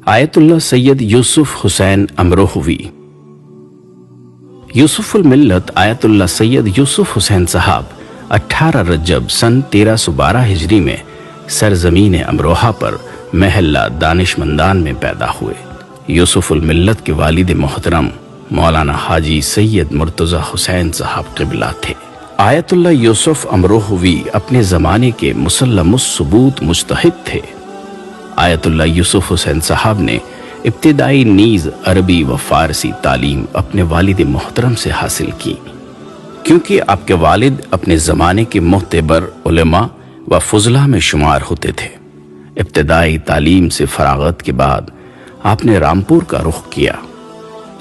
آیت اللہ سید یوسف حسین امروہوی۔ یوسف الملت آیت اللہ سید یوسف حسین صاحب 18 رجب سن 1312 ہجری میں سرزمین امروہہ پر محلہ دانشمندان میں پیدا ہوئے۔ یوسف الملت کے والد محترم مولانا حاجی سید مرتضی حسین صاحب قبلہ تھے۔ آیت اللہ یوسف امروہوی اپنے زمانے کے مسلم الثبوت مجتہد تھے۔ آیت اللہ یوسف حسین صاحب نے ابتدائی نیز عربی و فارسی تعلیم اپنے والد محترم سے حاصل کی، کیونکہ آپ کے والد اپنے زمانے کے معتبر علماء و فضلاء میں شمار ہوتے تھے۔ ابتدائی تعلیم سے فراغت کے بعد آپ نے رامپور کا رخ کیا۔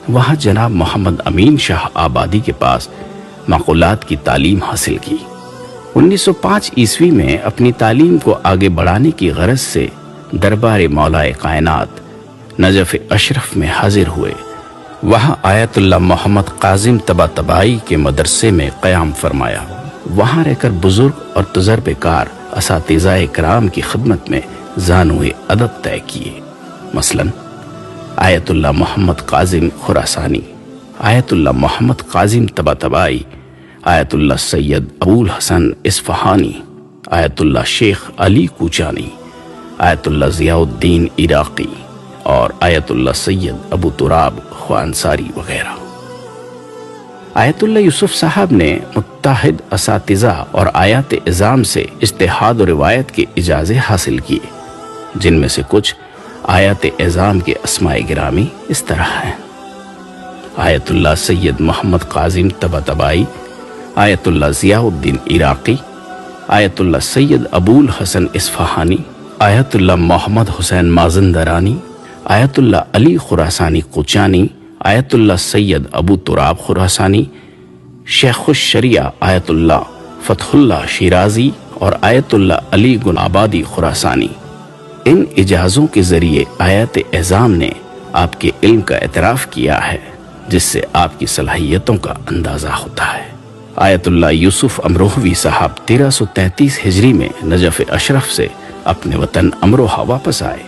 وہاں جناب محمد امین شاہ آبادی کے پاس معقولات کی تعلیم حاصل کی۔ 1905 عیسوی میں اپنی تعلیم کو آگے بڑھانے کی غرض سے دربار مولائے کائنات نجف اشرف میں حاضر ہوئے۔ وہاں آیت اللہ محمد قاسم طباطبائی کے مدرسے میں قیام فرمایا۔ وہاں رہ کر بزرگ اور تجربے کار اساتذہ کرام کی خدمت میں زانوئے ادب طے کیے، مثلا آیت اللہ محمد قاسم خراسانی، آیت اللہ محمد قاسم طباطبائی، آیت اللہ سید ابو الحسن اصفہانی، آیت اللہ شیخ علی کوچانی، آیت اللہ ضیاء الدین عراقی اور آیت اللہ سید ابو تراب خوانصاری وغیرہ۔ آیت اللہ یوسف صاحب نے متحد اساتذہ اور آیات اعظام سے اجتہاد و روایت کے اجازے حاصل کیے، جن میں سے کچھ آیات اعظام کے اسماء گرامی اس طرح ہیں: آیت اللہ سید محمد قاسم طباطبائی، آیت اللہ ضیاء الدین عراقی، آیت اللہ سید ابو الحسن اصفہانی، آیت اللہ محمد حسین مازندرانی، آیت اللہ علی خراسانی کوچانی، آیت اللہ سید ابو تراب خراسانی، شیخ الشریعہ آیت اللہ فتح اللہ شیرازی اور آیت اللہ علی گل آبادی خراسانی۔ ان اجازوں کے ذریعے آیات اعظام نے آپ کے علم کا اعتراف کیا ہے، جس سے آپ کی صلاحیتوں کا اندازہ ہوتا ہے۔ آیت اللہ یوسف امروہوی صاحب 1333 ہجری میں نجف اشرف سے اپنے وطن امروہہ واپس آئے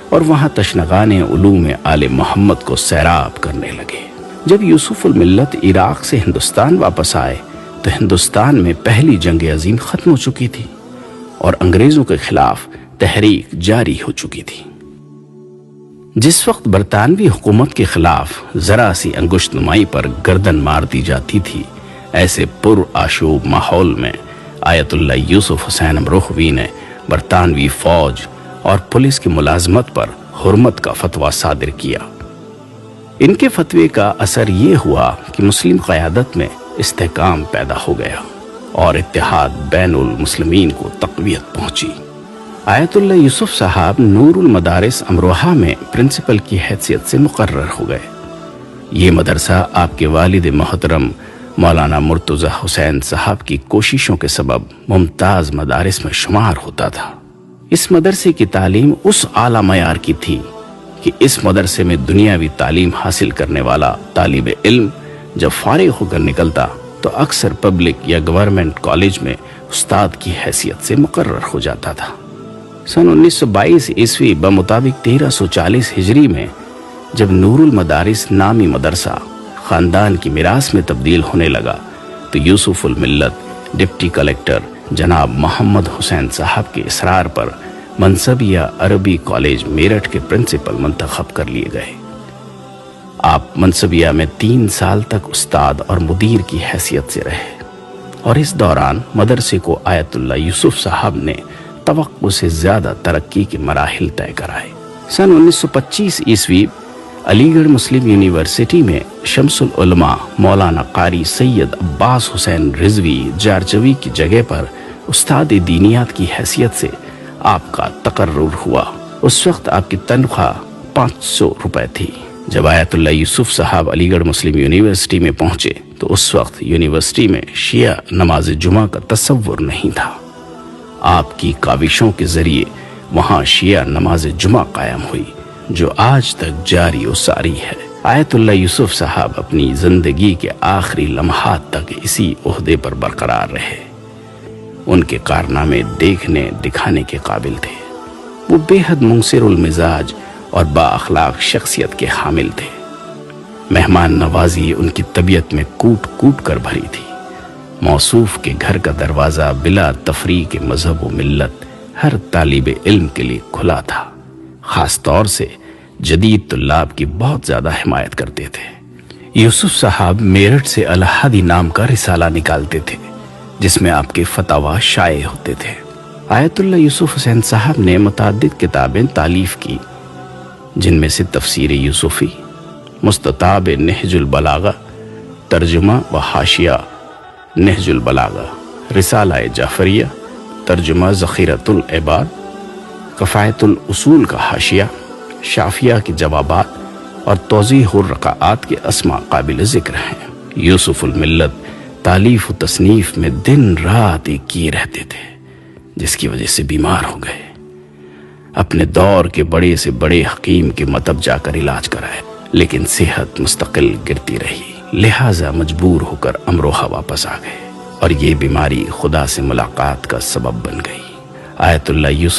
اور وہاں تشنغان علوم آل محمد کو سیراب کرنے لگے۔ جب یوسف الملت عراق سے ہندوستان واپس آئے تو ہندوستان میں پہلی جنگ عظیم ختم ہو چکی تھی اور انگریزوں کے خلاف تحریک جاری ہو چکی تھی۔ جس وقت برطانوی حکومت کے خلاف ذرا سی انگشت نمائی پر گردن مار دی جاتی تھی، ایسے پر آشوب ماحول میں آیت اللہ یوسف حسین امروہوی نے برطانوی فوج اور پولیس کی ملازمت پر حرمت کا فتویٰ صادر کیا۔ ان کے فتوے کا اثر یہ ہوا کہ مسلم قیادت میں استحکام پیدا ہو گیا اور اتحاد بین المسلمین کو تقویت پہنچی۔ آیت اللہ یوسف صاحب نور المدارس امروہہ میں پرنسپل کی حیثیت سے مقرر ہو گئے۔ یہ مدرسہ آپ کے والد محترم مولانا مرتضی حسین صاحب کی کوششوں کے سبب ممتاز مدارس میں شمار ہوتا تھا۔ اس مدرسے کی تعلیم اس اعلیٰ معیار کی تھی کہ اس مدرسے میں دنیاوی تعلیم حاصل کرنے والا طالب علم جب فارغ ہو کر نکلتا تو اکثر پبلک یا گورنمنٹ کالج میں استاد کی حیثیت سے مقرر ہو جاتا تھا۔ سن 1922 عیسوی بمطابق 1340 ہجری میں جب نور المدارس نامی مدرسہ خاندان کی میراث میں تبدیل ہونے لگا تو یوسف الملت ڈپٹی کلیکٹر جناب محمد حسین صاحب کے اصرار پر منصبیہ عربی کالج میرٹھ کے پرنسپل منتخب کر لیے گئے۔ آپ منصبیہ میں 3 سال تک استاد اور مدیر کی حیثیت سے رہے اور اس دوران مدرسے کو آیت اللہ یوسف صاحب نے توقع سے زیادہ ترقی کے مراحل طے کرائے۔ سن 1925 عیسوی علی گڑھ مسلم یونیورسٹی میں شمس العلماء مولانا قاری سید عباس حسین رضوی جارجوی کی جگہ پر استاد دینیات کی حیثیت سے آپ کا تقرر ہوا۔ اس وقت آپ کی تنخواہ 500 روپے تھی۔ جب آیت اللہ یوسف صاحب علی گڑھ مسلم یونیورسٹی میں پہنچے تو اس وقت یونیورسٹی میں شیعہ نماز جمعہ کا تصور نہیں تھا۔ آپ کی کاوشوں کے ذریعے وہاں شیعہ نماز جمعہ قائم ہوئی، جو آج تک جاری و ساری ہے۔ آیت اللہ یوسف صاحب اپنی زندگی کے آخری لمحات تک اسی عہدے پر برقرار رہے۔ ان کے کارنامے دیکھنے دکھانے کے قابل تھے۔ وہ بے حد منصر المزاج اور با اخلاق شخصیت کے حامل تھے۔ مہمان نوازی ان کی طبیعت میں کوٹ کوٹ کر بھری تھی۔ موصوف کے گھر کا دروازہ بلا تفریق مذہب و ملت ہر طالب علم کے لیے کھلا تھا۔ خاص طور سے جدید طلاب کی بہت زیادہ حمایت کرتے تھے۔ یوسف صاحب میرٹھ سے الحادی نام کا رسالہ نکالتے تھے جس میں آپ کے فتاوی شائع ہوتے تھے۔ آیت اللہ یوسف حسین صاحب نے متعدد کتابیں تالیف کی، جن میں سے تفسیر یوسفی، مستطاب نہج البلاغہ، ترجمہ و حاشیہ نہج البلاغہ، رسالہ جعفریہ، ترجمہ ذخیرۃ العباد، کفایت الاصول کا حاشیہ، شافیہ کے جوابات اور توضیح الرقعات کے اسماء قابل ذکر ہیں۔ یوسف الملت تالیف و تصنیف میں دن رات ایک کیے رہتے تھے، جس کی وجہ سے بیمار ہو گئے۔ اپنے دور کے بڑے سے بڑے حکیم کے مطب جا کر علاج کرائے، لیکن صحت مستقل گرتی رہی، لہٰذا مجبور ہو کر امروہہ واپس آ گئے، اور یہ بیماری خدا سے ملاقات کا سبب بن گئی۔ آیت اللہ یوسف